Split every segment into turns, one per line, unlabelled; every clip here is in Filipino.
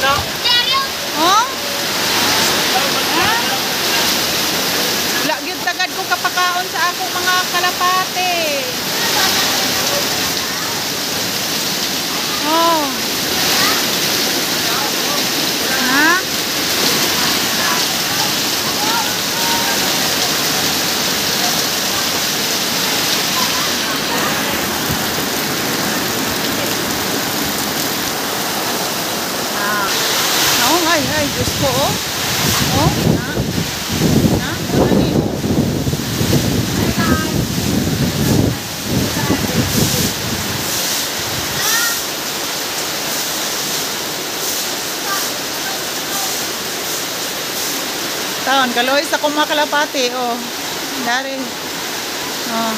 Oh? Wala gyud tagad ko kapakaon sa akong mga kalapate. Oh. Ha? Ay, Diyos ko, oh. Oh, na, ano ni? Taon, kaloy sa kong mga kalapati, oh. Dari. Oh.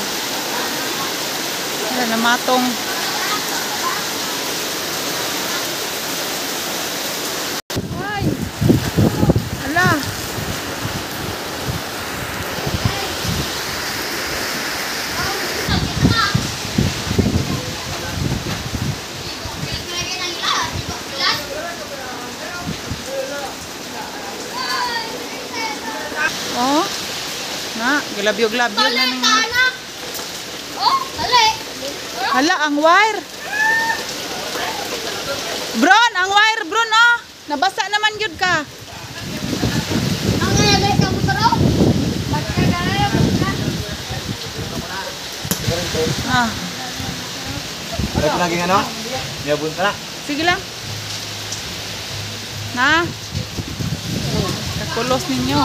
Yan, namatong. Oh, na, galabyo-glabyo na nang.
Oh, dali.
Hala, ang wire. Bron, ang wire, Bron, oh. Nabasa naman yun ka.
Ang nalagay ka mo taro?
Ah.
Ito naging ano? Niyabun ka na.
Sige lang. Na. Kakulos ninyo.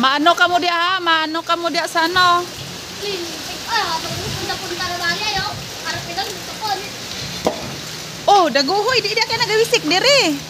Maano ka mo dia ha? Maano ka mo dia sa ano? Oh, daguhoy di dia ka nagawisik diri.